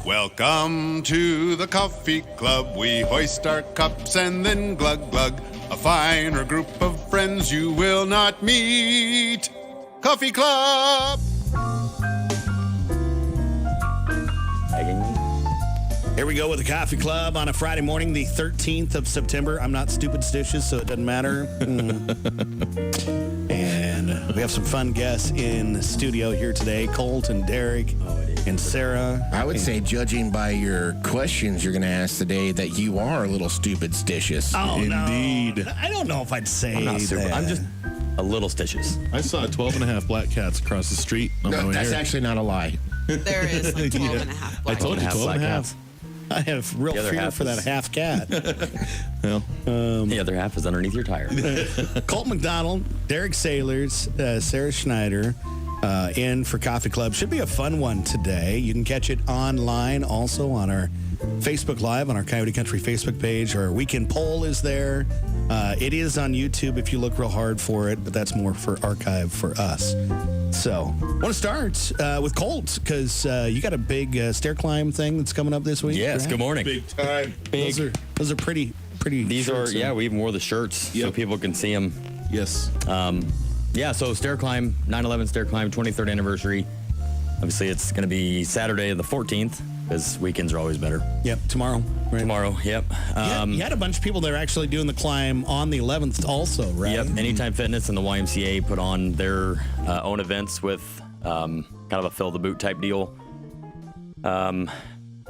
Welcome to the Coffee Club. We hoist our cups and then glug glug. A finer group of friends you will not meet. Coffee Club! Here we go with the Coffee Club on a Friday morning, the 13th of September. I'm not stupid stitches, so it doesn't matter. And we have some fun guests in the studio here today. Colt and Derek and Sarah. I would say, judging by your questions you're going to ask today, that you are a little stupid stitious. Oh, Indeed. No. I don't know if I'd say I'm not super. that. I'm just a little stitches. I saw 12 and a half black cats across the street on my No, way that's here. actually not a lie. There is like 12 and a half I black told you, cats. 12 and a half. I have real The other fear half for that is- half cat. Well, The other half is underneath your tire. Colt McDonald, Derek Sailors, Sarah Schneider in for Coffee Club. Should be a fun one today. You can catch it online also on our Facebook Live, on our Coyote Country Facebook page. Our weekend poll is there. It is on YouTube if you look real hard for it, but that's more for archive for us. So, I want to start with Colt because you got a big stair climb thing that's coming up this week. Yes, right? good morning. big time. Big. Those are pretty. These are, shirts, yeah, we even wore the shirts so Yep. people can see them. Yes. Yeah, so stair climb, 9/11 stair climb, 23rd anniversary. Obviously, it's going to be Saturday the 14th because weekends are always better. Yep, tomorrow. Right? Tomorrow, yep. You had a bunch of people that are actually doing the climb on the 11th also, right? Yep, Anytime Fitness and the YMCA put on their own events with kind of a fill the boot type deal.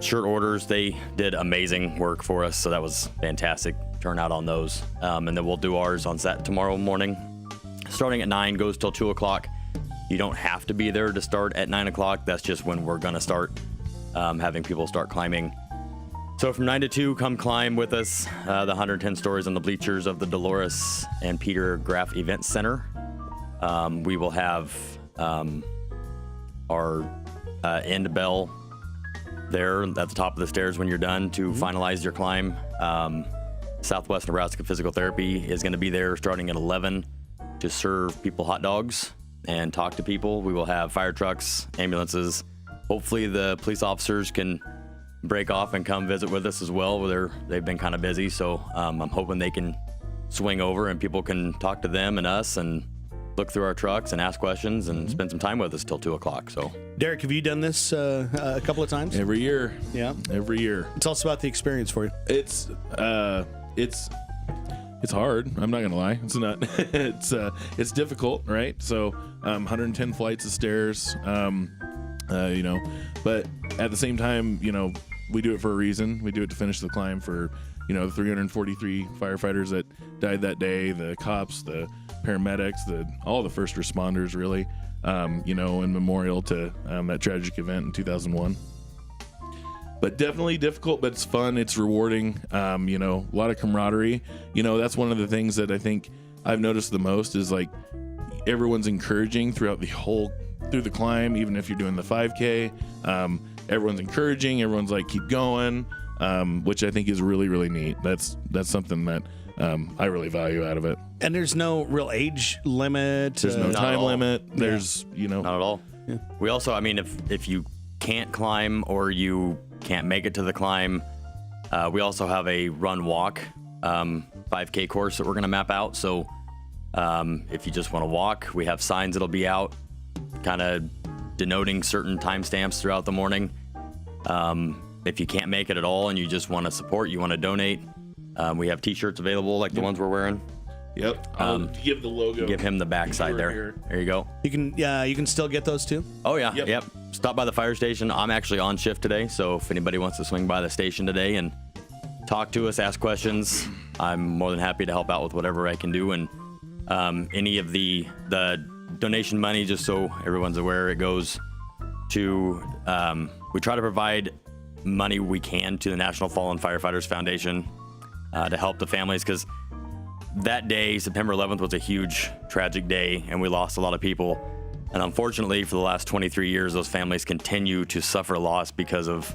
Shirt orders, they did amazing work for us, so that was fantastic turnout on those. And then we'll do ours on tomorrow morning, starting at 9, goes till 2 o'clock. You don't have to be there to start at 9 o'clock. That's just when we're going to start having people start climbing. So from 9 to 2, come climb with us. The 110 stories on the bleachers of the Dolores and Peter Graff Event Center. We will have our end bell there at the top of the stairs when you're done to finalize your climb. Southwest Nebraska Physical Therapy is going to be there starting at 11 to serve people hot dogs and talk to people. We will have fire trucks, ambulances. Hopefully the police officers can break off and come visit with us as well. They've been kind of busy, so I'm hoping they can swing over and people can talk to them and us and look through our trucks and ask questions and spend some time with us till 2 o'clock. So, Derek, have you done this a couple of times? Every year. Yeah. Every year. Tell us about the experience for you. It's hard. I'm not gonna lie. It's not. It's difficult, right? So 110 flights of stairs. But at the same time, we do it for a reason. We do it to finish the climb for the 343 firefighters that died that day, the cops, the paramedics, all the first responders, really. In memorial to that tragic event in 2001. But definitely difficult, but it's fun. It's rewarding. A lot of camaraderie. That's one of the things that I think I've noticed the most is like everyone's encouraging through the climb, even if you're doing the 5K. Everyone's encouraging. Everyone's like, keep going, which I think is really, really neat. That's something that I really value out of it. And there's no real age limit. There's no Not at time all. limit. There's, not at all. Yeah. We also, if you can't climb or you can't make it to the climb, we also have a run-walk 5K course that we're going to map out. So if you just want to walk, we have signs that'll be out kind of denoting certain timestamps throughout the morning. If you can't make it at all and you just want to support, you want to donate, we have t-shirts available like the ones we're wearing. Yep. I'll give the logo. Give him the backside there. Here. There you go. You can still get those too. Oh, yeah. Yep. Yep. Stop by the fire station. I'm actually on shift today, so if anybody wants to swing by the station today and talk to us, ask questions, I'm more than happy to help out with whatever I can do. And any of the donation money, just so everyone's aware, it goes to, we try to provide money we can to the National Fallen Firefighters Foundation to help the families, because that day, September 11th, was a huge, tragic day, and we lost a lot of people. And unfortunately, for the last 23 years, those families continue to suffer loss because of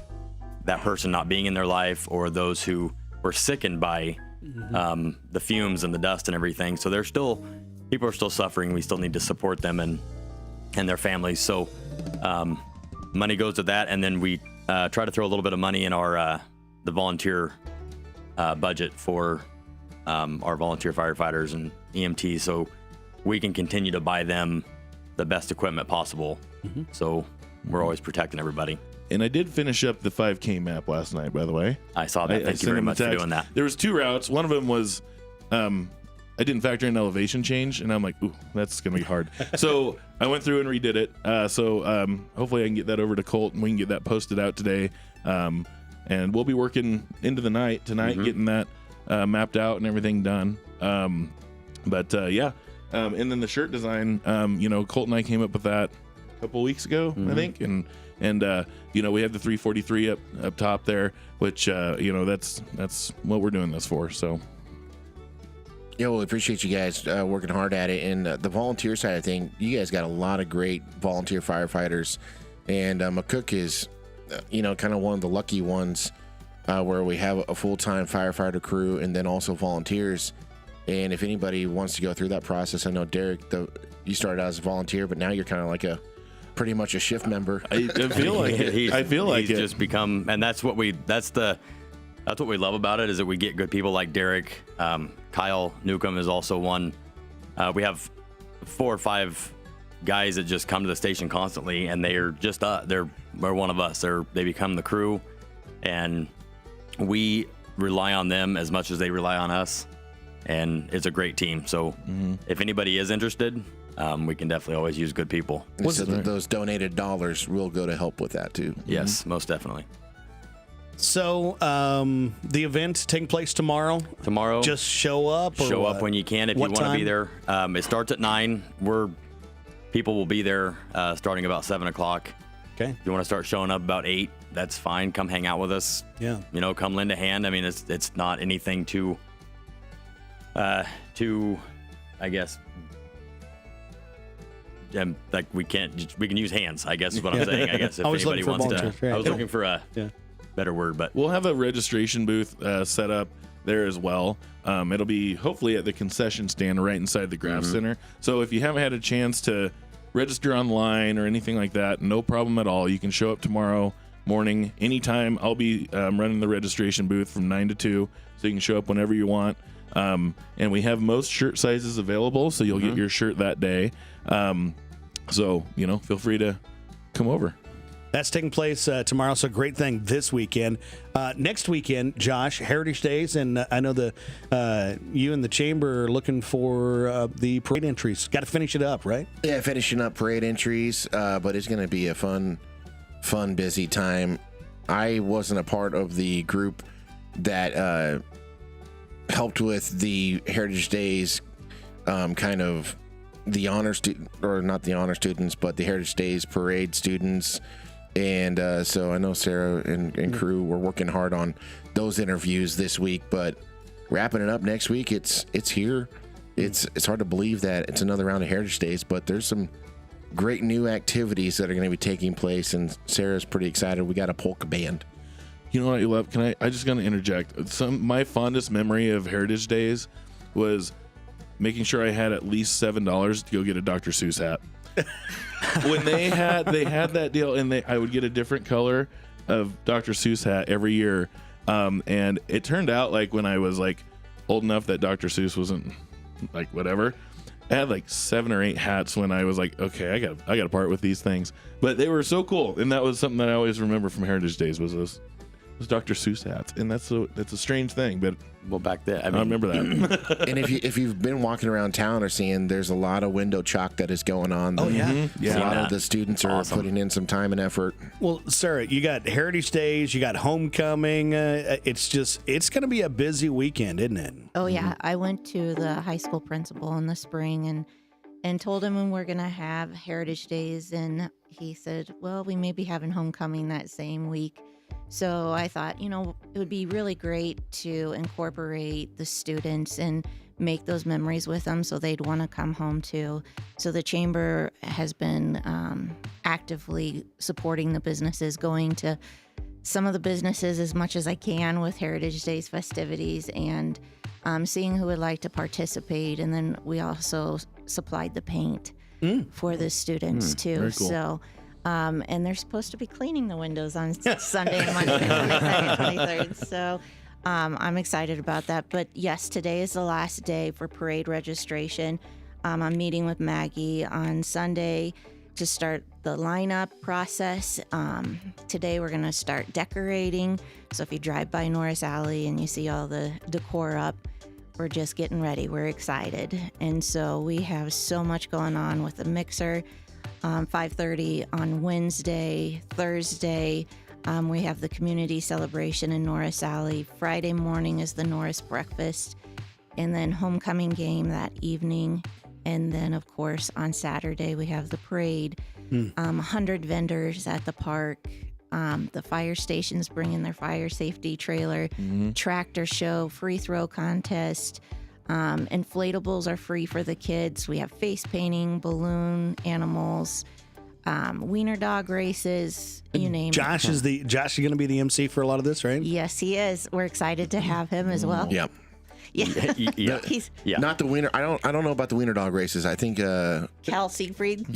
that person not being in their life, or those who were sickened by the fumes and the dust and everything. So people are still suffering. We still need to support them and their families. So money goes to that, and then we try to throw a little bit of money in our the volunteer budget for our volunteer firefighters and EMTs, so we can continue to buy them the best equipment possible. So we're always protecting everybody. And I did finish up the 5K map last night, by the way. I saw that. Thank you very much for doing that. There was 2 routes. One of them was, I didn't factor in elevation change, and I'm like, ooh, that's gonna be hard. So I went through and redid it. Hopefully I can get that over to Colt, and we can get that posted out today. And we'll be working into the night tonight, getting that mapped out and everything done. And then the shirt design, Colt and I came up with that a couple weeks ago, I think, and we have the 343 up top there, which that's what we're doing this for. So Yeah, well, we appreciate you guys working hard at it. And the volunteer side of things, you guys got a lot of great volunteer firefighters, and McCook is kind of one of the lucky ones where we have a full-time firefighter crew and then also volunteers. And if anybody wants to go through that process, I know Derek, you started out as a volunteer, but now you're kind of like pretty much a shift member. I feel like it. He's just become, and that's what we love about it, is that we get good people like Derek. Kyle Newcomb is also one. We have 4 or 5 guys that just come to the station constantly, and they are just they're one of us. They become the crew, and we rely on them as much as they rely on us, and it's a great team. So if anybody is interested, we can definitely always use good people. So those donated dollars will go to help with that too. Yes, most definitely. So the event taking place tomorrow. Just show up. Or show up when you can if you want to be there. It starts at 9. People will be there starting about 7 o'clock. Okay. If you want to start showing up about 8, that's fine. Come hang out with us. Yeah. Come lend a hand. I mean, it's not anything too I guess. Like we can use hands, I guess is what I'm saying. I guess if anybody wants to. I was looking for a better word, but we'll have a registration booth set up there as well. It'll be hopefully at the concession stand right inside the Graph Center. So if you haven't had a chance to register online or anything like that, no problem at all. You can show up tomorrow morning anytime. I'll be running the registration booth from 9 to 2, so you can show up whenever you want. And we have most shirt sizes available, so you'll get your shirt that day. So feel free to come over. That's taking place tomorrow, so great thing this weekend. Next weekend, Josh, Heritage Days, and I know you and the Chamber are looking for the parade entries. Got to finish it up, right? Yeah, finishing up parade entries, but it's going to be a fun, busy time. I wasn't a part of the group that helped with the Heritage Days, kind of the honor student, or not the honor students, but the Heritage Days parade students. And so I know Sarah and crew were working hard on those interviews this week, but wrapping it up next week. It's here. It's hard to believe that it's another round of Heritage Days, but there's some great new activities that are going to be taking place, and Sarah's pretty excited. We got a polka band. You know what you love? I just got to interject. My fondest memory of Heritage Days was making sure I had at least $7 to go get a Dr. Seuss hat. When they had that deal, and I would get a different color of Dr. Seuss hat every year, and it turned out like when I was like old enough that Dr. Seuss wasn't like whatever, I had like 7 or 8 hats when I was like, okay, I got to part with these things, but they were so cool, and that was something that I always remember from Heritage Days was those Dr. Seuss hats, and that's a strange thing, but back then I remember that. And if you've been walking around town or seeing, there's a lot of window chalk that is going on. Oh yeah, a lot of the students are putting in some time and effort. Well, Sarah, you got Heritage Days, you got homecoming. It's going to be a busy weekend, isn't it? Oh yeah, I went to the high school principal in the spring and told him when we're going to have Heritage Days, and he said, well, we may be having homecoming that same week. So I thought, it would be really great to incorporate the students and make those memories with them so they'd want to come home too. So the Chamber has been actively supporting the businesses, going to some of the businesses as much as I can with Heritage Days festivities, and seeing who would like to participate. And then we also supplied the paint for the students too. Very cool. So And they're supposed to be cleaning the windows on Sunday and Monday, 22nd, 23rd. So I'm excited about that. But yes, today is the last day for parade registration. I'm meeting with Maggie on Sunday to start the lineup process. Today we're going to start decorating. So if you drive by Norris Alley and you see all the decor up, we're just getting ready. We're excited. And so we have so much going on with the mixer. 5:30 on Wednesday, Thursday. We have the community celebration in Norris Alley. Friday morning is the Norris breakfast, and then homecoming game that evening. And then, of course, on Saturday, we have the parade. 100 vendors at the park. The fire stations bring in their fire safety trailer. Tractor show, free throw contest. Inflatables are free for the kids. We have face painting, balloon animals, wiener dog races, you name Josh it. is going to be the MC for a lot of this, right? Yes, he is. We're excited to have him as well. Yep. Yeah. He's Not the wiener. I don't know about the wiener dog races. I think Cal Siegfried. Cal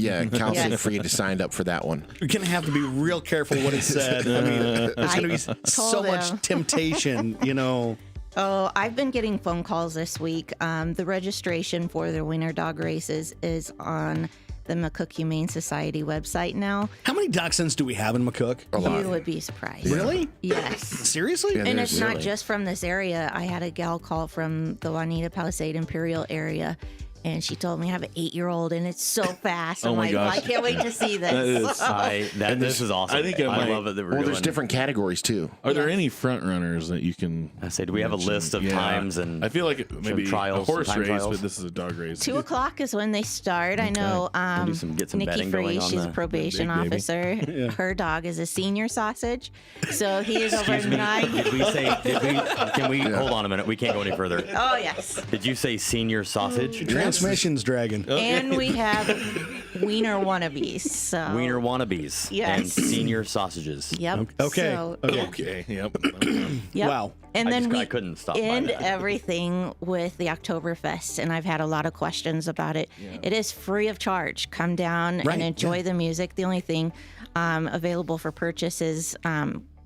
Yes. Siegfried has signed up for that one. You're going to have to be real careful what it said. I mean, there's going to be so told much him. temptation, you know. Oh, I've been getting phone calls this week. The registration for the wiener dog races is on the McCook Humane Society website now. How many dachshunds do we have in McCook? You would be surprised. Really? Yes. Seriously? Yeah. And There's it's not really- just from this area. I had a gal call from the Juanita Palisade Imperial area, and she told me I have an 8-year-old, and it's so fast. Oh I'm my like, gosh. I can't wait to see That this. is- This is awesome. I think it might- love it that we're Well, doing. there's different categories too. Are there Yes. any front runners that you can? I say, do we have a mention? list of Yeah. times and I feel like maybe trials, a horse time race, trials? but this is a dog race. 2 o'clock is when they start. I know get some Nikki betting going Free, on she's the a probation big baby. officer. Her dog is a senior sausage. So he is over 9. Did we say? Can we hold on a minute? We can't go any further. Oh, yes. Did you say senior sausage? Transmission's dragging. And we have wiener wannabes. So. Wiener wannabes Yes. and senior sausages. Yep. Okay. So, Okay. Yep. yep. Wow. And then I we couldn't stop by end that. everything with the Oktoberfest, and I've had a lot of questions about it. It is free of charge. Come down Right, and enjoy yeah. the music. The only thing available for purchase is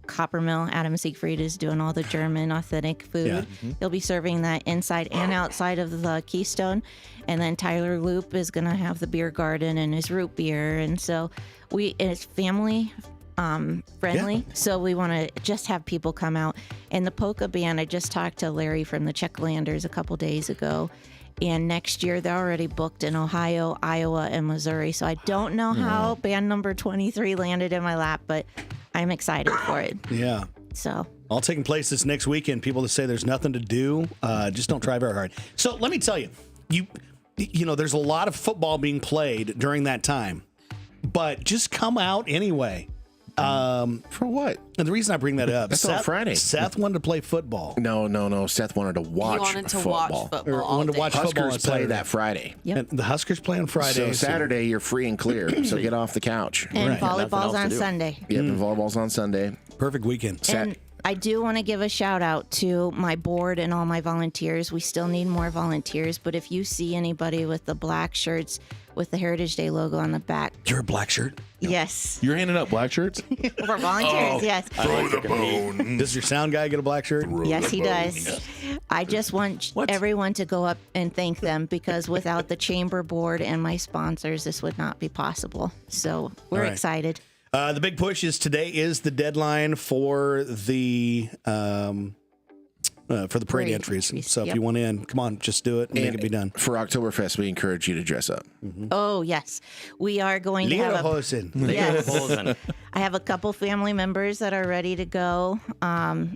Copper Mill. Adam Siegfried is doing all the German authentic food. Yeah. He'll be serving that inside and outside of the Keystone. And then Tyler Loop is going to have the beer garden and his root beer. And so it's family friendly. So we want to just have people come out. And the polka band, I just talked to Larry from the Checklanders a couple days ago. And next year they're already booked in Ohio, Iowa, and Missouri. So I don't know how band number 23 landed in my lap, but I'm excited for it. Yeah. So All taking place this next weekend. People that say there's nothing to do, just don't try very hard. So let me tell you, you know, there's a lot of football being played during that time, but just come out anyway. For what? And the reason I bring that up, That's on Friday. Seth wanted to play football. No. Seth wanted to watch He wanted to football. watch football. Or all wanted to day. watch football Huskers on play Saturday. that Friday. Yep. And the Huskers play on Friday. So Saturday you're free and clear. So get off the couch. and Right. Nothing volleyball's else to on do. Sunday. Yep, and volleyball's on Sunday. Perfect weekend. And I do want to give a shout out to my board and all my volunteers. We still need more volunteers, but if you see anybody with the black shirts with the Heritage Day logo on the back, You're a black shirt. yes, You're handing out black shirts? for volunteers, yes. Throw the bone. Does your sound guy get a black shirt? Yes, he does. I just want everyone to go up and thank them because without the chamber board and my sponsors, this would not be possible. So we're All right. excited. The big push is today is the deadline for the parade Parade entries. entries, So if yep. you want in, come on, just do it and make it be done. For Oktoberfest, we encourage you to dress up. Oh, yes. We are going to have a... Lederhosen. Yes. Lederhosen. I have a couple family members that are ready to go.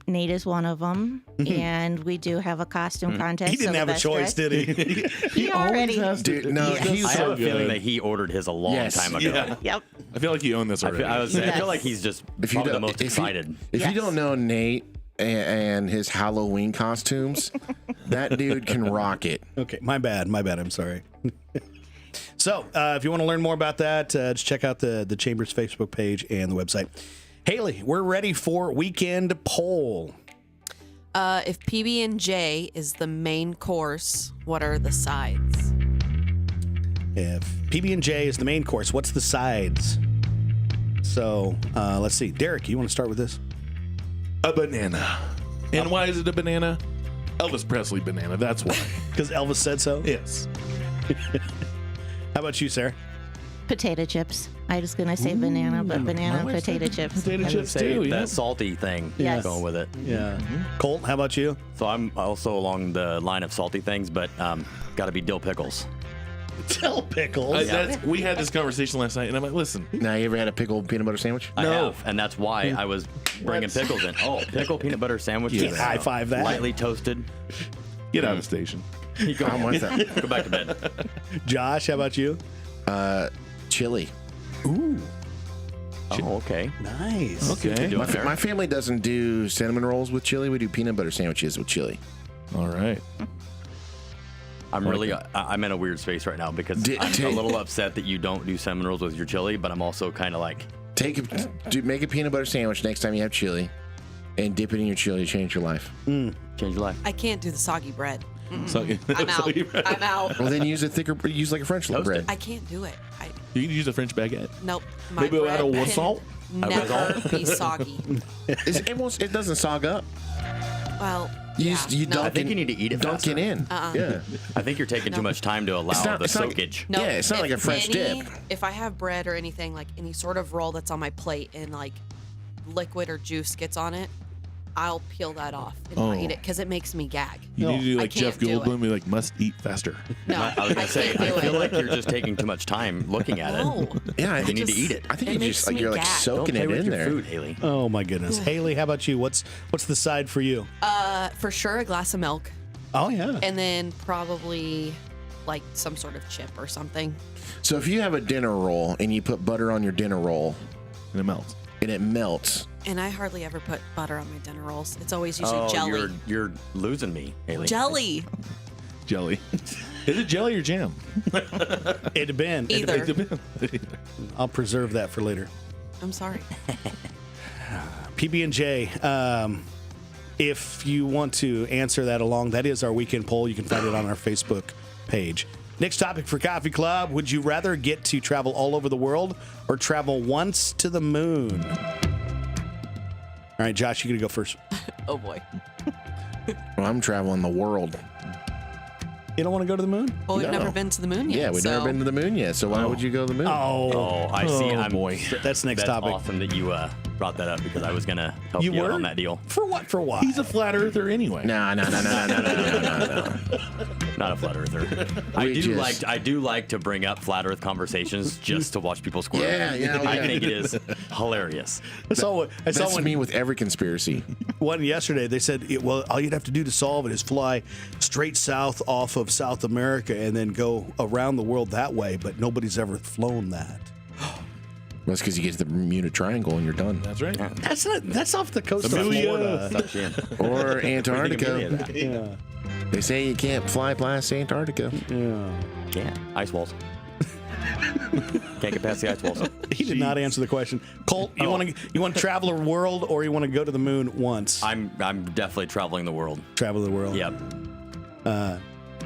Nate is one of them. And we do have a costume contest. He didn't so have the a best choice, dressed- did he? He already... Dude, no, Yes. he's I have so a feeling good. that he ordered his a long Yes. time ago. Yeah. Yep. I feel like you own this I already. feel Yes. like he's just If you probably the don't- most if you- excited. If Yes. you don't know Nate and his Halloween costumes, that dude can rock it. Okay, my bad. I'm sorry. So if you want to learn more about that, just check out the Chamber's Facebook page and the website. Haley, we're ready for weekend poll. If PB&J is the main course, what are the sides? If PB&J is the main course, what's the sides? So let's see. Derek, you want to start with this? A banana. And why is it a banana? Elvis Presley banana. That's why. Because Elvis said so? Yes. How about you, Sarah? Potato chips. I was gonna say banana, but banana and potato chips. Potato chips Say too. that Yeah. salty thing. Yes. Going with it. Yeah. Colt, how about you? So I'm also along the line of salty things, but got to be dill pickles. Dill pickles. We had this conversation last night, and I'm like, listen. Now, you ever had a pickled peanut butter sandwich? I have, and that's why I was bringing pickles in. Oh, pickle peanut butter sandwich. Yeah. High five that. Lightly toasted. Get out of the station. You go, I want that. go back to bed. Josh, how about you? Chili. Ooh, Oh, okay. nice. Okay. Doing there. My family doesn't do cinnamon rolls with chili. We do peanut butter sandwiches with chili. All right. I'm really, I'm in a weird space right now because I'm a little upset that you don't do cinnamon rolls with your chili, but I'm also kind of like, Make a peanut butter sandwich next time you have chili, and dip it in your chili to change your life. change your life. I can't do the soggy bread. So, I'm out. I'm out. Well, then use like a French Toast bread. I can't do it. you can use a French baguette. Nope. My Maybe bread add a can croissant? never be soggy. It doesn't sog up. Well, You no. dunk I think it- you need to eat it dunk faster. it in. Yeah. I think you're taking too much time to allow the it's not- soakage. No, Yeah, it's not like a French dip. If I have bread or anything, like any sort of roll that's on my plate and like liquid or juice gets on it, I'll peel that off and not eat it because it makes me gag. You need to do I like Jeff can't do Goldblum, be like, must eat faster. No, I was gonna say, can't do I feel it. like you're just taking too much time looking at No. it. Yeah, I You think need to just- eat it. I think It you makes just like me you're like gag. Don't soaking play it with in your there. food, Haley. Oh my goodness. Haley, how about you? What's the side for you? For sure, a glass of milk, Oh yeah. and then probably like some sort of chip or something. So if you have a dinner roll and you put butter on your dinner roll And it melts. and it melts, And I hardly ever put butter on my dinner rolls. It's always usually Oh, jelly. you're losing me, Haley. Jelly. Jelly. Is it jelly or jam? It depends. Either. I'll preserve that for later. I'm sorry. PB&J. If you want to answer that along, that is our weekend poll. You can find it on our Facebook page. Next topic for Coffee Club. Would you rather get to travel all over the world or travel once to the moon? All right, Josh, you're going to go first. Oh boy. well, I'm traveling the world. You don't want to go to the moon? Well, we've No. never been to the moon yet. Yeah, we've so. never been to the moon yet. So why would you go to the moon? Oh, I see. Oh, I'm, boy. That's next topic. Awesome that you brought that up because I was gonna help You you, out were? on that deal. For what? For what? He's a flat earther anyway. No. Not a flat earther. I just- do like to bring up flat Earth conversations just to watch people squirm. Yeah, I yeah. think it is hilarious. I saw That's one, me with every conspiracy. one yesterday. They said, well, all you'd have to do to solve it is fly straight south off of South America and then go around the world that way, but nobody's ever flown that. That's because you get to the Bermuda Triangle and you're done. That's right. That's off the coast of Amelia. Florida. Sucks you in. Or Amelia, Antarctica. that. Yeah. They say you can't fly past Antarctica. Yeah, ice walls. Can't get past the ice walls. He did not answer the question. Colt, you want to travel the world or you want to go to the moon once? I'm definitely traveling the world. Travel the world. Yep.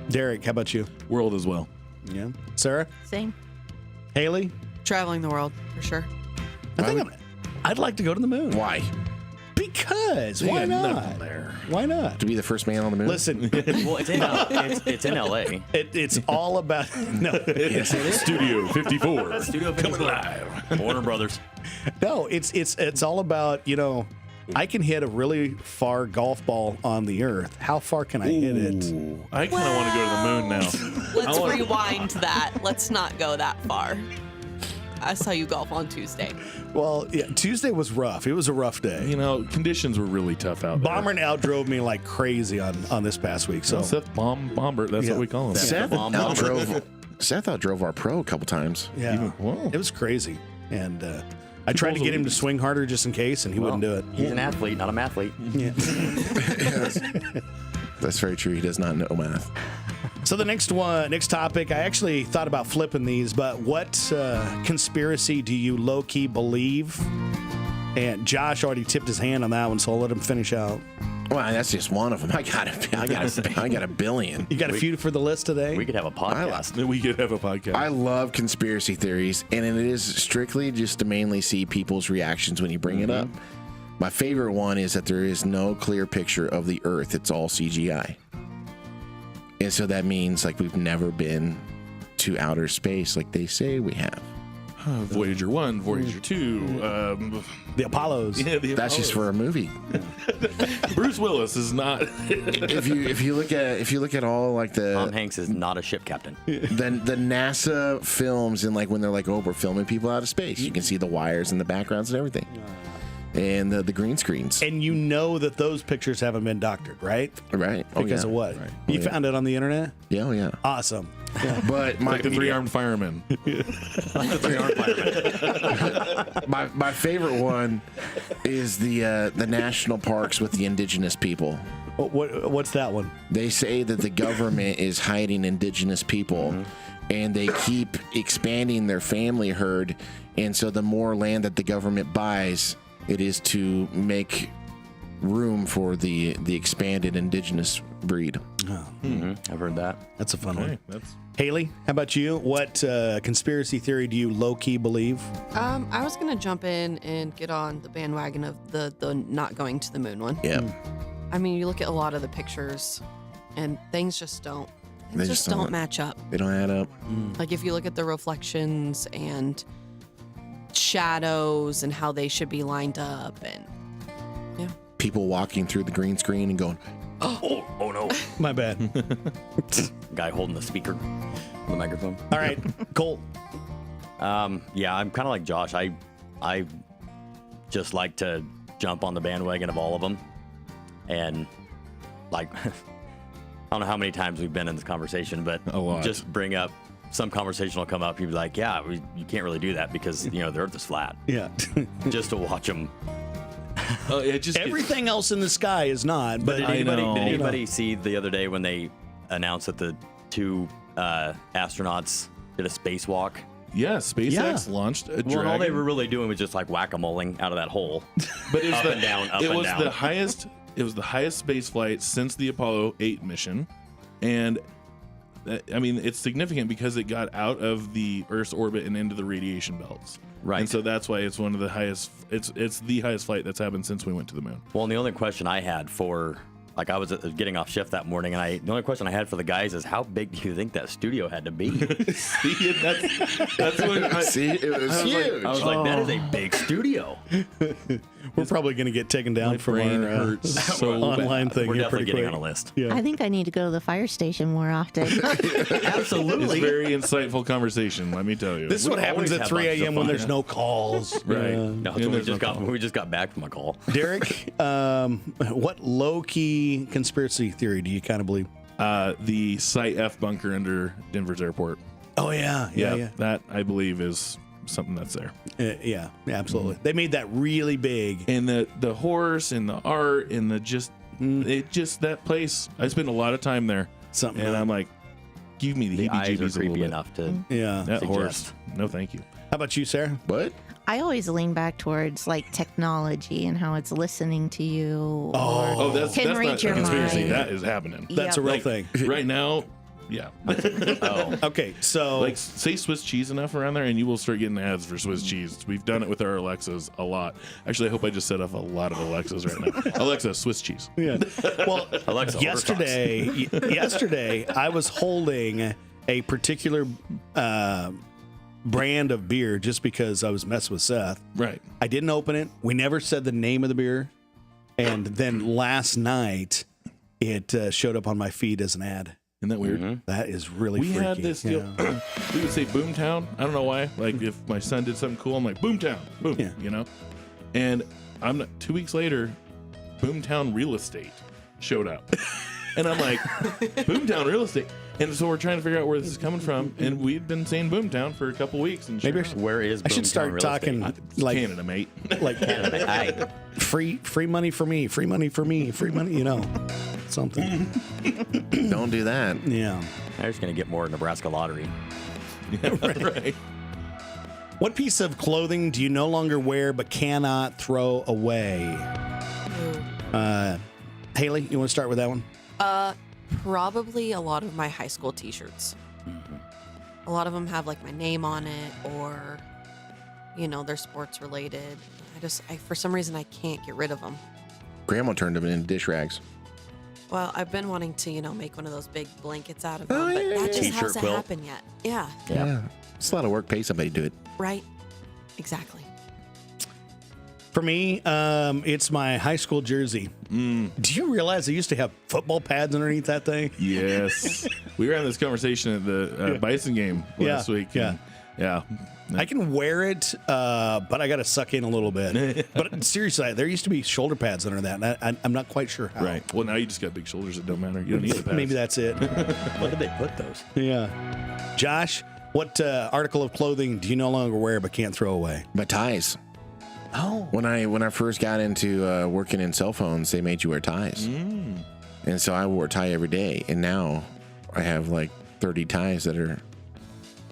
Derek, how about you? World as well. Yeah. Sarah? Same. Haley? Traveling the world for sure. I'd like to go to the moon. Why? Because why got not? nothing there. Why not? To be the first man on the moon? Listen, Well, it's in LA. it's all about no. Studio 54. Studio Coming live. Warner Brothers. No, it's all about, I can hit a really far golf ball on the earth. How far can I hit it? Ooh, I kind of want to go to the moon now. Let's I wanna- rewind that. Let's not go that far. I saw you golf on Tuesday. Well, yeah, Tuesday was rough. It was a rough day. You know, conditions were really tough out there. Bomberman outdrove me like crazy on this past week. So Seth Bombert, that's Yeah. what we call him. Seth outdrove our pro a couple times. yeah, Whoa. it was crazy. And I tried to get him to swing harder just in case, and he wouldn't do it. He's an athlete, not a mathlete. Yeah. That's very true. He does not know math. So the next topic, I actually thought about flipping these, but what conspiracy do you low-key believe? And Josh already tipped his hand on that one, so I'll let him finish out. Well, that's just one of them. I got a billion. You got a few for the list today? We could have a podcast. We could have a podcast. I love conspiracy theories, and it is strictly just to mainly see people's reactions when you bring it up. My favorite one is that there is no clear picture of the Earth. It's all CGI. And so that means like we've never been to outer space like they say we have. Voyager 1, Voyager 2. The Apollos. Yeah, the That's just for a movie. Bruce Willis is not. if you look at all like Tom the Hanks is not a ship captain. the NASA films and like when they're like, oh, we're filming people out of space, you can see the wires and the backgrounds and everything. And the green screens. And you know that those pictures haven't been doctored, right? Right. Because of what? Right. You found it on the internet? Yeah, oh, yeah. Awesome. But Like the three-armed fireman. my favorite one is the national parks with the indigenous people. What's that one? They say that the government is hiding indigenous people, and they keep expanding their family herd. And so the more land that the government buys, it is to make room for the expanded indigenous breed. I've heard that. That's a fun Okay, one. that's Haley, how about you? What conspiracy theory do you low-key believe? I was gonna jump in and get on the bandwagon of the not going to the moon one. Yeah. I mean, you look at a lot of the pictures, and things just don't. They Things just just don't don't. match up. They don't add up. Like if you look at the reflections and shadows and how they should be lined up, and People walking through the green screen and going, Oh no. My bad. Guy holding the speaker, the microphone. All right, Colt. Yeah, I'm kind of like Josh. I just like to jump on the bandwagon of all of them, and like I don't know how many times we've been in this conversation, but A lot. just bring up some conversation will come up. You'd be like, yeah, you can't really do that because the Earth is flat. Yeah. Just to watch them. it just Everything else in the sky is not, but Did I anybody, know. did anybody see the other day when they announced that the two astronauts did a spacewalk? Yeah, SpaceX launched a Well, all they Dragon. were really doing was just like whack-a-moling out of that hole. But it was up and down, up it and was down. the highest. It was the highest space flight since the Apollo 8 mission, and I mean it's significant because it got out of the Earth's orbit and into the radiation belts. Right. And so that's why it's one of the highest. It's the highest flight that's happened since we went to the moon. Well, and the only question I had for, like, I was getting off shift that morning, and the only question I had for the guys is, how big do you think that studio had to be? See, that's what I, see, it was huge. I was like, that is a big studio. we're probably going to get taken down my from brain our hurts so online bad. thing. We're here definitely pretty getting quick. on a list. Yeah. I think I need to go to the fire station more often. It's Absolutely. very insightful conversation. Let me tell you. This is what We happens always at have 3 lots of a.m. when fun. there's no calls. Right. Yeah. No, And we there's just no call. got back from a call. Derek, what low-key conspiracy theory do you kind of believe? The Site F bunker under Denver's airport. Oh, yeah. That I believe is something that's there. Yeah, absolutely. They made that really big. And the horse and the art and the just that place. I spent a lot of time there, Something. and I'm like, give me the The eyes heebie-jeebies are a little creepy bit. enough to. Yeah. That suggest. horse, no, thank you. How about you, Sarah? What? I always lean back towards like technology and how it's listening to you. Oh, that's Can that's read not a your conspiracy. mind. That is happening. That's a Yep. real Like, thing. right now. Yeah, Oh, Okay, so like say Swiss cheese enough around there, and you will start getting ads for Swiss cheese. We've done it with our Alexas a lot. Actually, I hope I just set off a lot of Alexas right now. Alexa, Swiss cheese. yeah. Well, Alexa, yesterday I was holding a particular brand of beer just because I was messing with Seth. Right. I didn't open it. We never said the name of the beer, and then last night it showed up on my feed as an ad. Isn't that weird? That is really We freaky. had this deal. Yeah. We would say Boomtown. I don't know why. Like if my son did something cool, I'm like Boomtown, boom. Yeah. You know. And I'm not, 2 weeks later, Boomtown Real Estate showed up, and I'm like, Boomtown Real Estate. And so we're trying to figure out where this is coming from, and we've been saying Boomtown for a couple weeks. And Maybe sure where is I should Boomtown start Real talking Estate? like Canada, mate. like Hey, free money for me, free money for me, free money. You know, something. Don't do that. Yeah. they're just gonna get more Nebraska lottery. Right. What piece of clothing do you no longer wear but cannot throw away? Haley, you want to start with that one? Probably a lot of my high school T-shirts. A lot of them have like my name on it, or they're sports related. I for some reason I can't get rid of them. Grandma turned them into dish rags. Well, I've been wanting to make one of those big blankets out of them, but yeah, that just T-shirt hasn't quilt. happened yet. Yeah, Yeah. It's a lot of work. Pay somebody to do it. right. Exactly. For me, it's my high school jersey. Do you realize they used to have football pads underneath that thing? Yes. We were having this conversation at the Bison game last week. Yeah. Yeah. I can wear it, but I got to suck in a little bit. But seriously, there used to be shoulder pads under that, and I'm not quite sure how. Right. Well, now you just got big shoulders. It don't matter. You don't need the pads. Maybe that's it. What did they put those? Yeah. Josh, what article of clothing do you no longer wear but can't throw away? My ties. Oh. When I first got into working in cell phones, they made you wear ties. And so I wore a tie every day. And now I have like 30 ties that are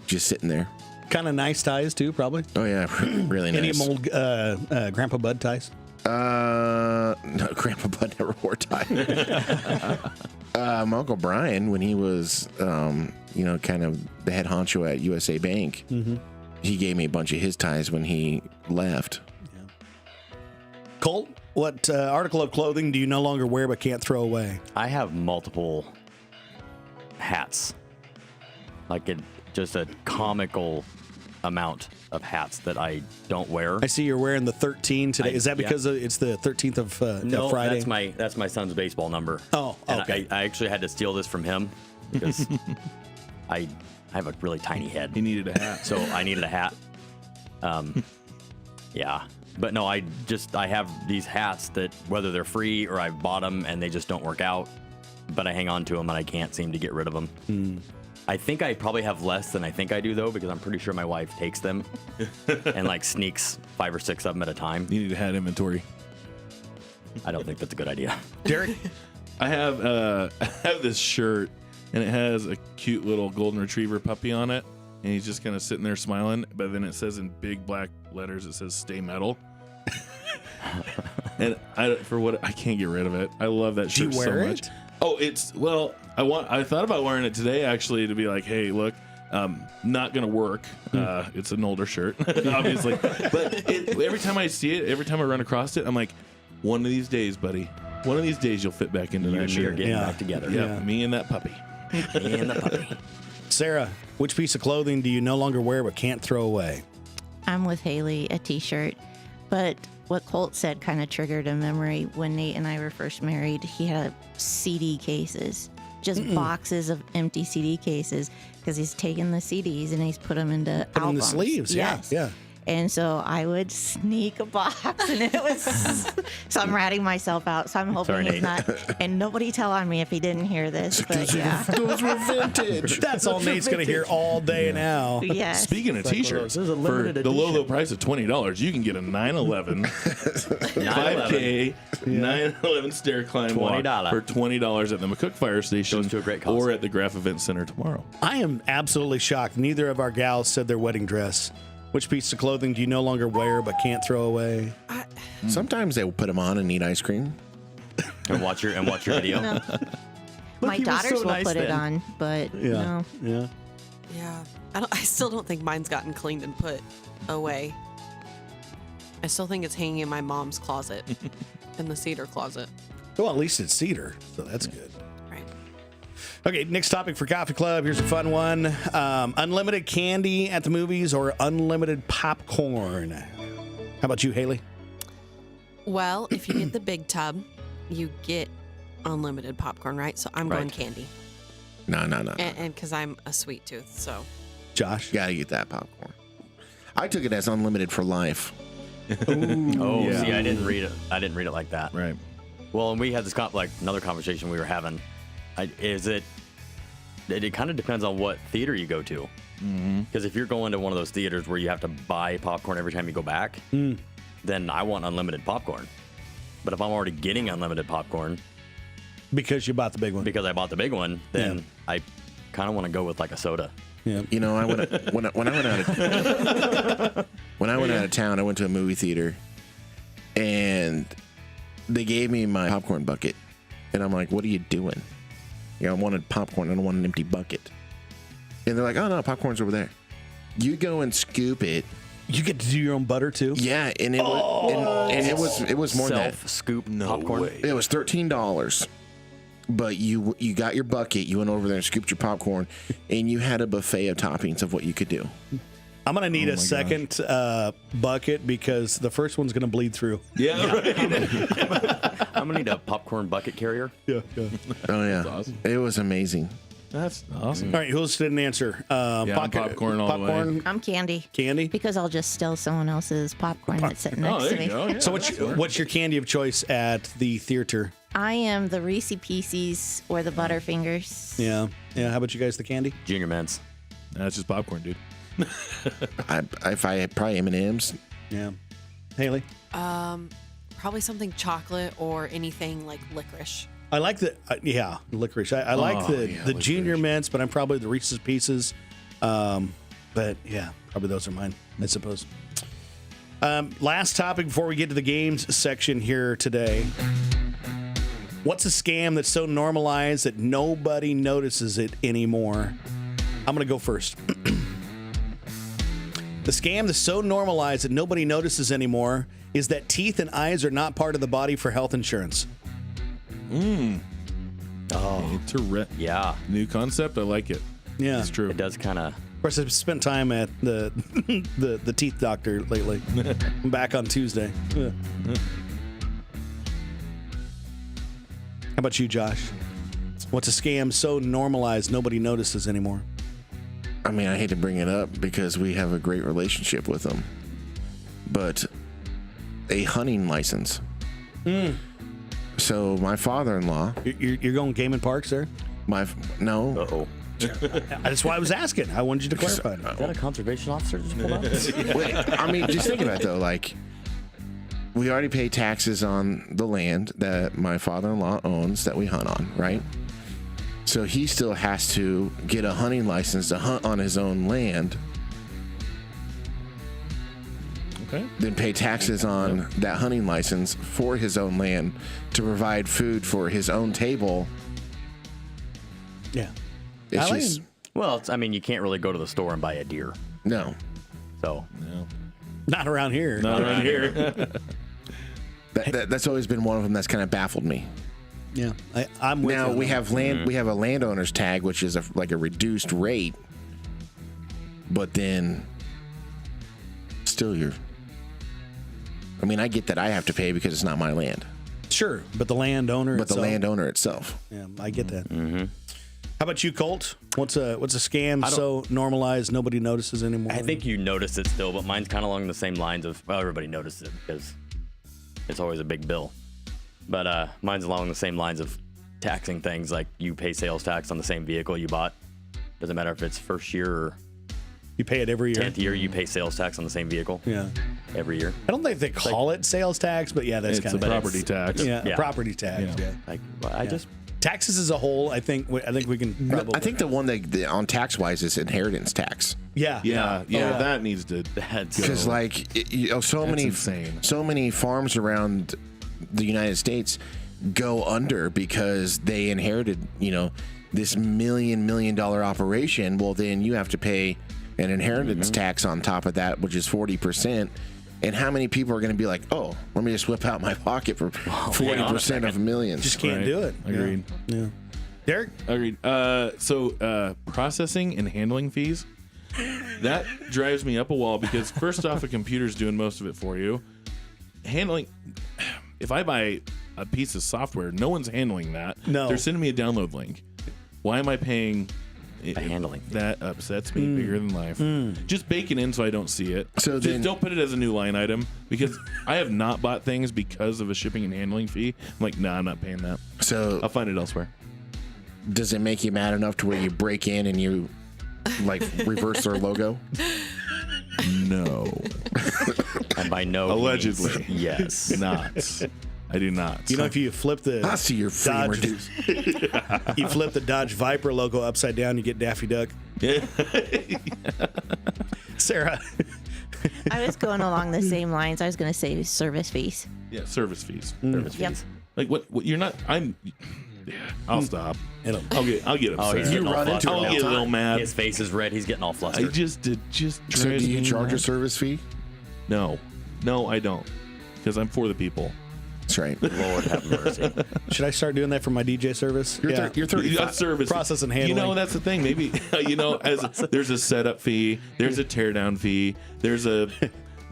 just sitting there. Kind of nice ties, too, probably. Oh, yeah. Really nice. Any of 'em old Grandpa Bud ties? No, Grandpa Bud never wore tie. My Uncle Brian, when he was, kind of the head honcho at USA Bank, he gave me a bunch of his ties when he left. Colt, what article of clothing do you no longer wear but can't throw away? I have multiple hats. Like just a comical amount of hats that I don't wear. I see you're wearing the 13 today. Is that because it's the 13th of No, Friday? that's my son's baseball number. Oh, okay. And I actually had to steal this from him because I have a really tiny head. He needed a hat. So I needed a hat. Yeah. But no, I have these hats that whether they're free or I've bought them and they just don't work out, but I hang on to them and I can't seem to get rid of them. I think I probably have less than I think I do though, because I'm pretty sure my wife takes them and like sneaks 5 or 6 of them at a time. You need a hat inventory. I don't think that's a good idea. Derek? I have this shirt, and it has a cute little golden retriever puppy on it, and he's just kind of sitting there smiling. But then it says in big black letters, it says "Stay Metal." And I can't get rid of it. I love that Do you shirt so wear much. it? Oh, I thought about wearing it today actually to be like, hey, look, not gonna work. It's an older shirt, obviously. But every time I see it, every time I run across it, I'm like, one of these days, buddy. One of these days you'll fit back into You that and me are shirt. getting Yeah. back together. Yeah, me and that puppy. Me and the puppy. Sarah, which piece of clothing do you no longer wear but can't throw away? I'm with Haley, a t-shirt. But what Colt said kind of triggered a memory. When Nate and I were first married, he had CD cases, just boxes of empty CD cases, because he's taken the CDs and he's put them into Put 'em in the albums. sleeves. Yes. Yeah. And so I would sneak a box, and it was. So I'm ratting myself out. So I'm hoping Sorry, he's Nate. not. And nobody tell on me if he didn't hear this. But yeah, Those were vintage. That's all Nate's going to hear all day now. yes. Speaking of t-shirts, This is a for limited the low edition. price of $20, you can get a 911 5K 911 stair climb walk $20. for $20 at the McCook Fire Station Goes to a great cause. or at the Graph Event Center tomorrow. I am absolutely shocked. Neither of our gals said their wedding dress. Which piece of clothing do you no longer wear but can't throw away? Sometimes they will put them on and eat ice cream. And watch your video. No. My he was daughters so will nice put it then. on, but no. Yeah. Yeah. I still don't think mine's gotten cleaned and put away. I still think it's hanging in my mom's closet, in the cedar closet. Well, at least it's cedar, so that's good. Right. Okay, next topic for Coffee Club. Here's a fun one. Unlimited candy at the movies or unlimited popcorn? How about you, Haley? Well, if you get the big tub, you get unlimited popcorn, right? So I'm going Right. candy. No. And because I'm a sweet tooth, so. Josh? Gotta get that popcorn. I took it as unlimited for life. Oh, Yeah. see, I didn't read it. I didn't read it like that. Right. Well, and we had this another conversation we were having. It kind of depends on what theater you go to. Because if you're going to one of those theaters where you have to buy popcorn every time you go back, then I want unlimited popcorn. But if I'm already getting unlimited popcorn Because you bought the big one. because I bought the big one, then Yeah. I kind of want to go with like a soda. Yeah. You know, when I went out of town, I went to a movie theater, and they gave me my popcorn bucket, And I'm like, what are you doing? I wanted popcorn. I don't want an empty bucket. And they're like, oh, no, popcorn's over there. You go and scoop it. You get to do your own butter too? Yeah, and it was more than that. Self-scoop popcorn. It was $13. But you got your bucket, you went over there and scooped your popcorn, and you had a buffet of toppings of what you could do. I'm going to need a second bucket because the first one's going to bleed through. Yeah, right. I'm going to need a popcorn bucket carrier. Yeah. Oh, yeah. awesome. It was amazing. That's awesome. All right, who else didn't answer? I'm popcorn all the way. I'm candy. Candy? Because I'll just steal someone else's popcorn that's sitting Oh, next there to me. you go. Yeah, So what's your candy of choice at the theater? I am the Reese Pieces or the Butterfingers. Yeah. How about you guys, the candy? Junior Mints. That's just popcorn, dude. If I had probably M&M's. Yeah. Haley? Probably something chocolate or anything like licorice. I like the licorice. I like the Junior Mints, but I'm probably the Reese's Pieces. But yeah, probably those are mine, I suppose. Last topic before we get to the games section here today. What's a scam that's so normalized that nobody notices it anymore? I'm going to go first. The scam that's so normalized that nobody notices anymore is that teeth and eyes are not part of the body for health insurance. Oh, yeah. New concept. I like it. Yeah. It's true. It does kind of. Of course, I've spent time at the the teeth doctor lately. I'm back on Tuesday. Yeah. How about you, Josh? What's a scam so normalized nobody notices anymore? I mean, I hate to bring it up because we have a great relationship with them. But a hunting license. So my father-in-law, You're going game and parks there? no, Uh-oh. That's why I was asking. I wanted you to clarify. Is that a conservation officer just pulled up? Wait, I mean, just think about it though. Like, we already pay taxes on the land that my father-in-law owns that we hunt on, right? So he still has to get a hunting license to hunt on his own land, Okay. then pay taxes on that hunting license for his own land to provide food for his own table. Yeah. It's I like just, it. Well, I mean, you can't really go to the store and buy a deer. no. So, Not around here. Not around here. That's always been one of them that's kind of baffled me. Yeah. I'm with Now you. we have land. We have a landowner's tag, which is like a reduced rate, but then still I mean, I get that I have to pay because it's not my land, Sure, but the landowner but itself. the landowner itself. Yeah, I get that. How about you, Colt? What's a scam so normalized nobody notices anymore? I think you notice it still, but mine's kind of along the same lines of, well, everybody notices it because it's always a big bill. But mine's along the same lines of taxing things, like you pay sales tax on the same vehicle you bought. Doesn't matter if it's first year or you pay it every year. 10th year, you pay sales tax on the same vehicle Yeah. every year. I don't think they call it sales tax, but yeah, that's It's kind a of property tax. Yeah, property tax. Yeah. Yeah. Like, I just, Taxes as a whole, I think we can probably. I think the one that on tax wise is inheritance tax. Yeah. Yeah, that needs to. that's Because like so That's many insane. so many farms around the United States go under because they inherited this $1 million operation. Well, then you have to pay an inheritance tax on top of that, which is 40%. And how many people are going to be like, oh, let me just whip out my pocket for 40% of millions? Just can't Right. do it. Agreed. Yeah. Derek? Agreed. So processing and handling fees, that drives me up a wall because first off, a computer's doing most of it for you. Handling, if I buy a piece of software, no one's handling that. No. They're sending me a download link. Why am I paying? a handling fee. That upsets me bigger than life. Just bake it in so I don't see it. So just then- don't put it as a new line item because I have not bought things because of a shipping and handling fee. I'm like, nah, I'm not paying that. So I'll find it elsewhere. does it make you mad enough to where you break in and you like reverse their logo? No. And by no Allegedly. means, yes. Not. I do not. You know, if you flip the I see your free Dodge, reduce. you flip the Dodge Viper logo upside down, you get Daffy Duck. Sarah. I was going along the same lines. I was going to say service fees. Yeah, service fees. Service Yep. fees. Like what you're not. Yeah, I'll stop. I'll get upset. Oh, he's getting all run into flustered. it all I'll get a little mad. His face is red. He's getting all I flustered. just So do you charge a service fee? No, I don't, because I'm for the people. That's right. Lord have mercy. Should I start doing that for my DJ service? You're yeah. 35. Service Process and handling. You know, that's the thing. Maybe as there's a setup fee, there's a teardown fee, there's a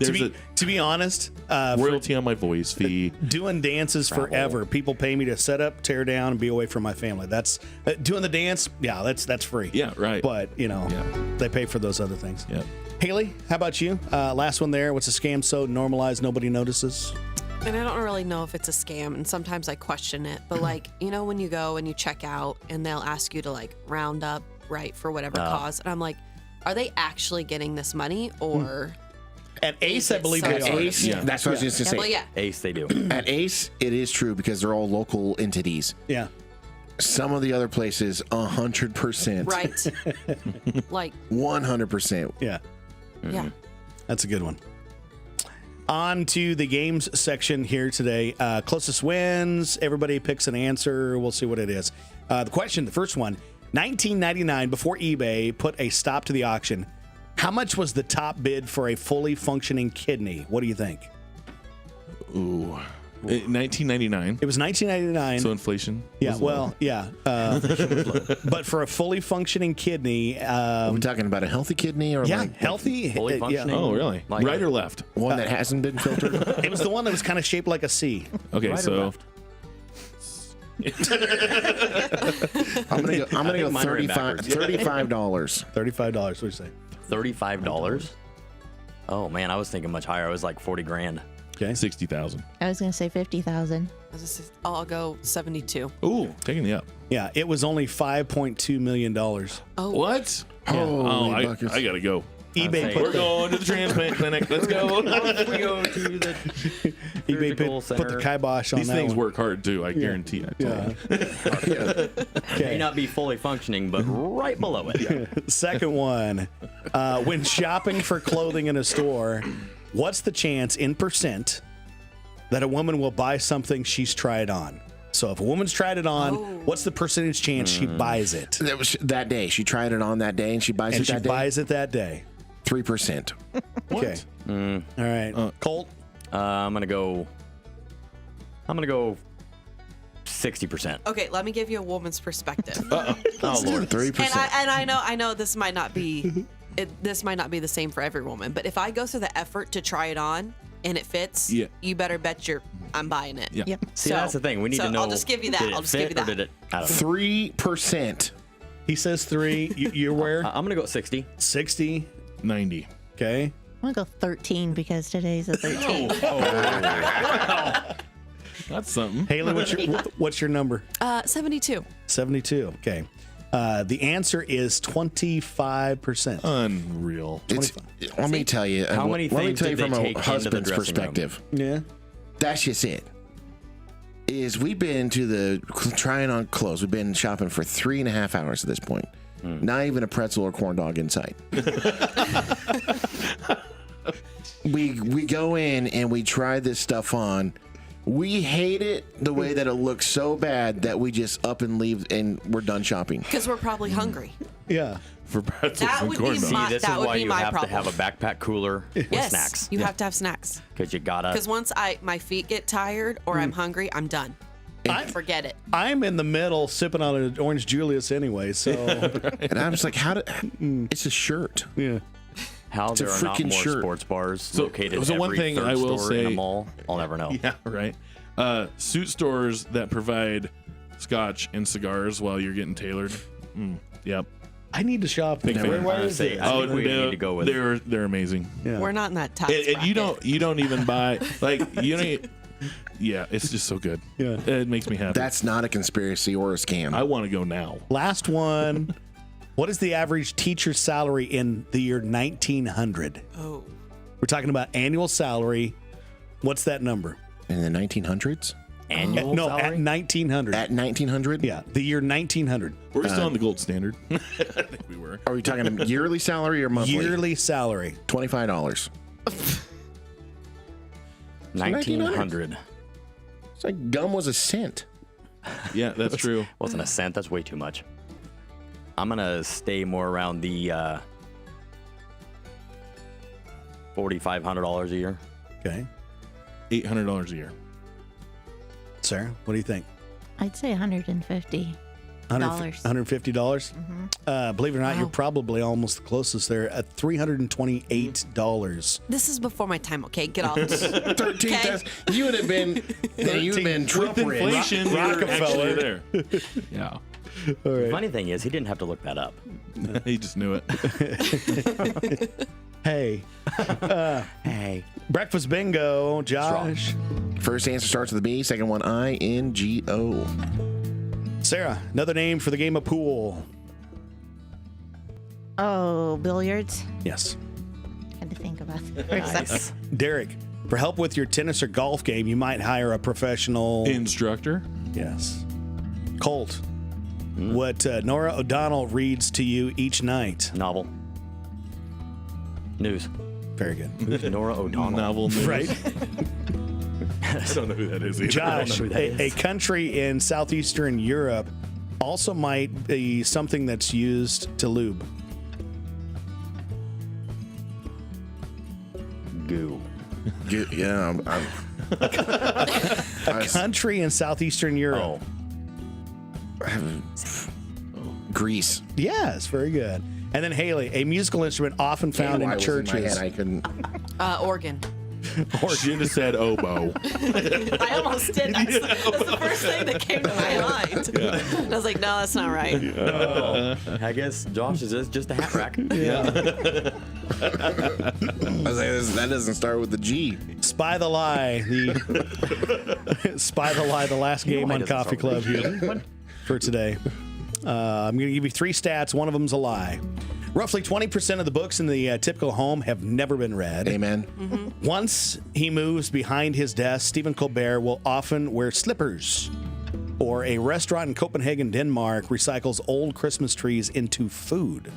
to be honest, for royalty on my voice fee. doing dances forever, people pay me to set up, tear down, and be away from my family. That's doing the dance. Yeah, that's free. Yeah, right. But they pay for those other things. Yeah. Haley, how about you? Last one there. What's a scam so normalized nobody notices? And I don't really know if it's a scam, and sometimes I question it. But like, when you go and you check out, and they'll ask you to like round up right for whatever cause, and I'm like, are they actually getting this money or? At Ace, I believe At they are. Ace, Yeah. that's what I was just going to say. Well, yeah. Ace, they do. At Ace, it is true because they're all local entities. Yeah. Some of the other places, 100%. Right. Like, 100%. Yeah. yeah. That's a good one. On to the games section here today. Closest wins. Everybody picks an answer. We'll see what it is. The first one, 1999, before eBay put a stop to the auction, how much was the top bid for a fully functioning kidney? What do you think? Ooh. 1999. It was 1999. So inflation. Yeah, was well, low. yeah. But for a fully functioning kidney, Are we talking about a healthy kidney or healthy. Fully functioning. Oh, really? Like Right or left? one that hasn't been filtered? It was the one that was kind of shaped like a C. Okay, Right or so left? I'm gonna go mine ran $35. backwards. $35. $35. What do you say? $35. Oh man, I was thinking much higher. I was like 40 grand. Okay. 60,000. I was going to say 50,000. I'll go 72. Ooh, taking the up. Yeah, it was only $5.2 million. Oh, What? Holy I buckets. gotta go. eBay We're We're going to the transplant clinic. Let's go. we go to the eBay surgical put the center. kibosh on These that things one. work hard too. I guarantee. I tell Yeah. you. May not be fully functioning, but right below it. Second one, when shopping for clothing in a store, what's the chance in percent that a woman will buy something she's tried on? So if a woman's tried it on, what's the percentage chance she buys it? That was that day. She tried it on that day and she buys And it she that day? buys it that day. 3%. Okay. All right. Colt? I'm gonna go 60%. okay. Let me give you a woman's perspective. Oh Lord. 3%. And I know this might not be this might not be the same for every woman, but if I go through the effort to try it on and it fits, Yeah. you better bet I'm buying it. Yeah. Yep. See, So- that's the thing. We need so to know. I'll just give you that. Did it I'll just give fit you that. Or did it? I don't know. 3%. He says 3. You're where? I'm gonna go 60. 60. 90. Okay. I'm going to go 13 because today's a 13. That's something. Haley, what's your number? 72. 72. Okay. The answer is 25%. Unreal. Let me tell you. How many let me things tell you did from they a take into the husband's dressing room? perspective. Yeah. That's just it. Is we've been to the trying on clothes. We've been shopping for 3.5 hours at this point. Not even a pretzel or corn dog in sight. we go in and we try this stuff on. We hate it the way that it looks so bad that we just up and leave and we're done shopping. Because we're probably hungry. Yeah. For pretzels That and would corn be dogs. my- See, this that is would why be you my have problem. to have a backpack cooler with Yes, snacks. you have to have snacks. Because you gotta. Because once my feet get tired or I'm hungry, I'm done. Forget it. I'm in the middle sipping on an orange Julius anyway, so And I'm just like, it's a shirt. yeah. How a there are not freaking more shirt. sports bars So- located so every one thing third I will store in a say- mall. I'll never know. Yeah, right. Suit stores that provide scotch and cigars while you're getting tailored. Yep. I need to shop. Big fan. Where I would is say it? I think we need to go with they're amazing. Yeah. We're not in that tax And you bracket. don't even buy like you don't. Yeah, it's just so good. Yeah. It makes me happy. That's not a conspiracy or a scam. I want to go now. Last one. What is the average teacher's salary in the year 1900? Oh. We're talking about annual salary. What's that number? In the 1900s? Annual No, salary? at 1900. At 1900? Yeah, the year 1900. We're still on the gold standard. I think we were. Are we talking yearly salary or monthly? Yearly salary. $25. 1900. It's like gum was a cent. Yeah, that's true. Wasn't a cent. That's way too much. I'm gonna stay more around the $4,500 a year. Okay. $800 a year. Sarah, what do you think? I'd say $150. $150? Believe it or not, Wow. you're probably almost the closest there at $328. This is before my time. Okay, get off. 13,000. You would have been. You'd have been Trump rich. Inflation, you're Rockefeller. actually there. Yeah. The funny thing is, he didn't have to look that up. He just knew it. Hey. Hey. Breakfast bingo, Josh. First answer starts with a B. Second one INGO. Sarah, another name for the game of pool. Oh, billiards. Yes. Had to think about that for a second. Derek, for help with your tennis or golf game, you might hire a professional. Instructor. Yes. Colt, what Nora O'Donnell reads to you each night. Novel. News. Very good. Nora O'Donnell. Novel news. Right? I don't know who that is either. Josh, who that a is. country in southeastern Europe also might be something that's used to lube. Goo. Yeah. Country in southeastern Europe. Oh. Greece. Yes, very good. And then Haley, a musical instrument often found Why in was churches. my head, I couldn't. Organ. Or should have said oboe. I almost did. That's the first thing that came to my mind. And I was like, no, that's not right. I guess Josh is just a hat rack. I was like, that doesn't start with the G. Spy the Lie, Spy the Lie, the last game Why on doesn't Coffee start Club with here for today. I'm going to give you 3 stats. One of them's a lie. Roughly 20% of the books in the typical home have never been read. Amen. Once he moves behind his desk, Stephen Colbert will often wear slippers. Or a restaurant in Copenhagen, Denmark recycles old Christmas trees into food.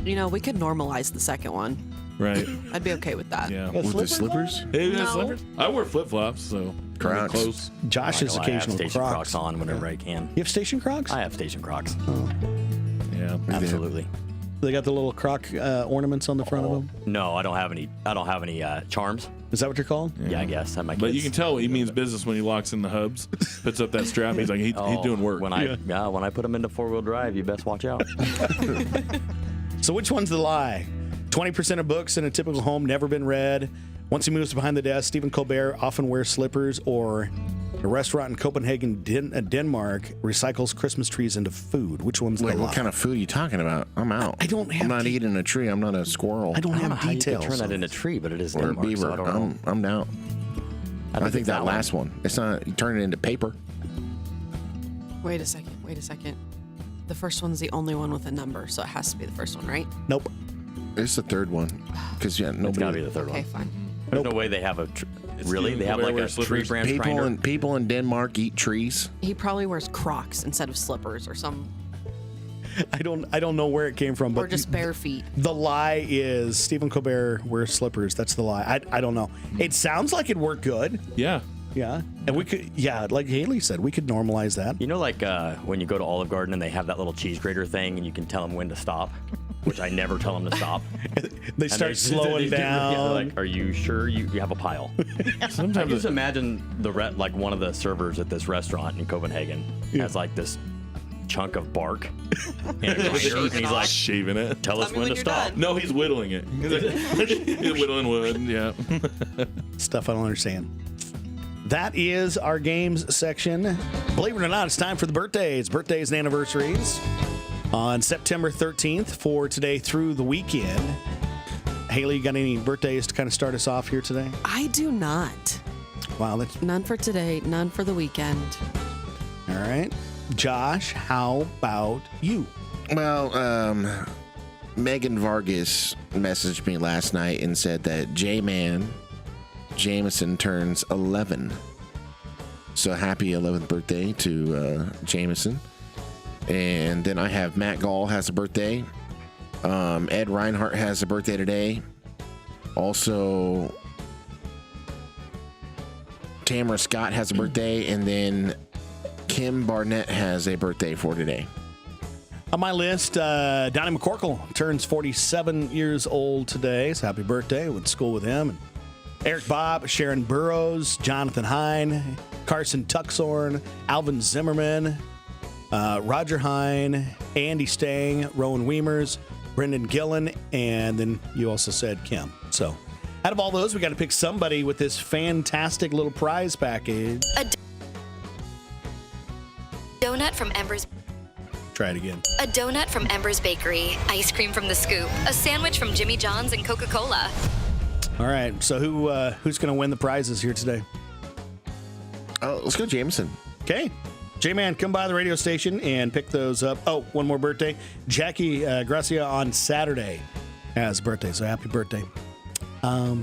You know, we could normalize the second one. Right. I'd be okay with that. Yeah. With the slippers? Hey, No. slippers? I wear flip flops, so Crocs. close. Josh's I have occasional station Crocs. Crocs on whenever I can. You have station Crocs? I have station Crocs. Yeah. Absolutely. They got the little Croc ornaments on the front of them. No, I don't have any. I don't have any charms. Is that what you're called? Yeah, I guess. I might. But you can tell he means business when he locks in the hubs, puts up that strap. He's like, he's doing work. When I when I put them into 4-wheel drive, you best watch out. So which one's the lie? 20% of books in a typical home never been read. Once he moves behind the desk, Stephen Colbert often wears slippers, or a restaurant in Copenhagen, Denmark recycles Christmas trees into food. Which one's Wait, the lie? what kind of food are you talking about? I'm out. I don't have I'm not to- eating a tree. I'm not a squirrel. I don't I don't know have how you details. could turn that on into a it. tree, but it is or a Denmark, beaver. so I don't know. I'm down. I think that last one. It's not. You turn it into paper. Wait a second. The first one's the only one with a number, so it has to be the first one, right? Nope. It's the third one. Because It's gotta be nobody. the third Okay, one. fine. There's no way they have a. Really, they have like a tree branch grinder. People in Denmark eat trees. He probably wears Crocs instead of slippers or some, I don't know where it came from, but or just bare feet. the lie is Stephen Colbert wears slippers. That's the lie. I don't know. It sounds like it worked good. Yeah. Yeah. And we could, like Haley said, we could normalize that. You know, like when you go to Olive Garden and they have that little cheese grater thing, and you can tell them when to stop, which I never tell them to stop. They And start slowing yeah, down. they're like, are you sure you have a pile? I Sometimes just imagine like one of the servers at this restaurant in Copenhagen has like this chunk of bark and a grinder, and he's like, shaving it. tell us me when when to you're stop. done. No, he's whittling it. He's like, he's whittling wood. Yeah. Stuff I don't understand. That is our games section. Believe it or not, it's time for the birthdays and anniversaries. On September 13th for today through the weekend. Haley, you got any birthdays to kind of start us off here today? I do not. Wow, that's None for today, none for the weekend. all right. Josh, how about you? Well, Megan Vargas messaged me last night and said that J-Man Jameson turns 11. So happy 11th birthday to Jameson. And then I have Matt Gall has a birthday. Ed Reinhardt has a birthday today. Also, Tamara Scott has a birthday, and then Kim Barnett has a birthday for today. On my list, Donnie McCorkle turns 47 years old today. So happy birthday. Went to school with him. And Eric Bobb, Sharon Burrows, Jonathan Hine, Carson Tuxhorn, Alvin Zimmerman, Roger Hine, Andy Stang, Rowan Weimers, Brendan Gillen, and then you also said Kim. So out of all those, we got to pick somebody with this fantastic little prize package. A donut from Ember's. Try it again. A donut from Ember's Bakery. Ice cream from The Scoop. A sandwich from Jimmy John's and Coca-Cola. All right. So who's going to win the prizes here today? Let's go Jameson. Okay. J-Man, come by the radio station and pick those up. Oh, one more birthday. Jackie Gracia on Saturday has a birthday, so happy birthday. All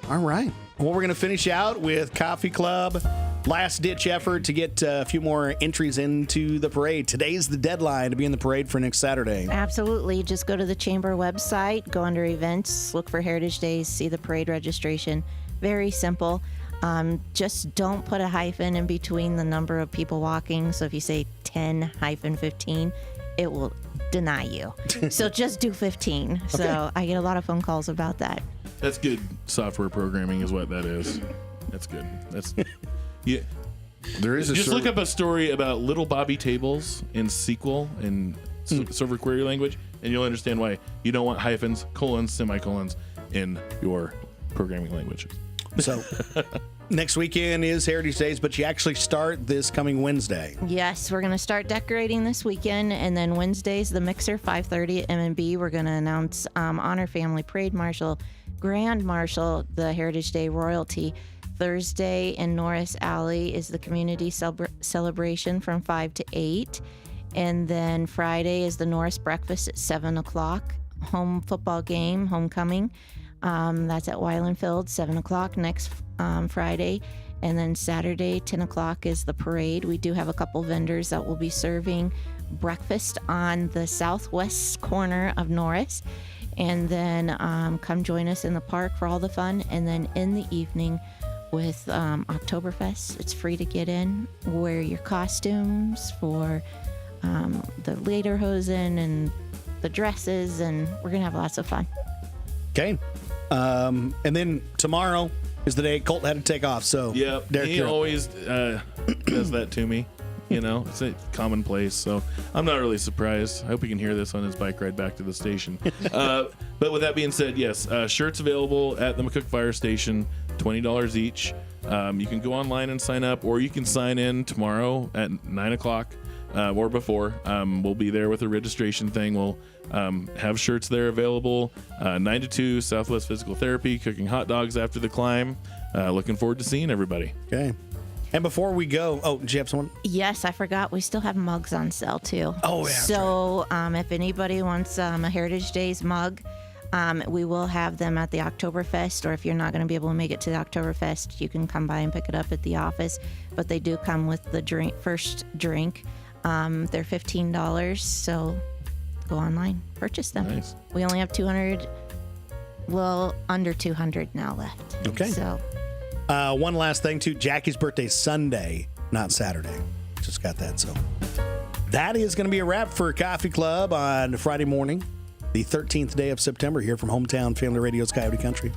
right. Well, we're going to finish out with Coffee Club. Last-ditch effort to get a few more entries into the parade. Today's the deadline to be in the parade for next Saturday. Absolutely. Just go to the Chamber website, go under events, look for Heritage Days, see the parade registration. Very simple. Just don't put a hyphen in between the number of people walking. So if you say 10-15, it will deny you. So just do 15. Okay. So I get a lot of phone calls about that. That's good software programming is what that is. That's good. That's yeah. There is just look up a story about little Bobby tables in SQL and server query language, and you'll understand why you don't want hyphens, colons, semicolons in your programming language. So next weekend is Heritage Days, but you actually start this coming Wednesday. Yes, we're going to start decorating this weekend, and then Wednesday's the mixer, 5:30 at M&B. We're going to announce Honor Family Parade Marshal, Grand Marshal, the Heritage Day Royalty. Thursday in Norris Alley is the community celebration from 5 to 8. And then Friday is the Norris breakfast at 7 o'clock. Home football game, homecoming. That's at Weiland Field, 7 o'clock next Friday. And then Saturday, 10 o'clock is the parade. We do have a couple vendors that will be serving breakfast on the southwest corner of Norris. And then come join us in the park for all the fun. And then in the evening, with Oktoberfest, it's free to get in. Wear your costumes for the lederhosen and the dresses, and we're gonna have lots of fun. Okay, and then tomorrow is the day Colt had to take off. So yeah, he always does that to me. You know, it's a commonplace. So I'm not really surprised. I hope he can hear this on his bike ride back to the station. But with that being said, yes, shirts available at the McCook Fire Station. $20 each. You can go online and sign up, or you can sign in tomorrow at 9 o'clock or before. We'll be there with a registration thing. We'll have shirts there available. 9 to 2, Southwest Physical Therapy, cooking hot dogs after the climb. Looking forward to seeing everybody. Okay. And before we go, did you have someone? Yes, I forgot. We still have mugs on sale, too. Oh, yeah. So if anybody wants a Heritage Days mug, we will have them at the Oktoberfest, or if you're not going to be able to make it to the Oktoberfest, you can come by and pick it up at the office. But they do come with the first drink. They're $15, so go online, purchase them. Nice. We only have under 200 now left. Okay. So one last thing, too. Jackie's birthday's Sunday, not Saturday. Just got that. So that is going to be a wrap for Coffee Club on Friday morning, the 13th day of September, here from Hometown Family Radio's Coyote Country.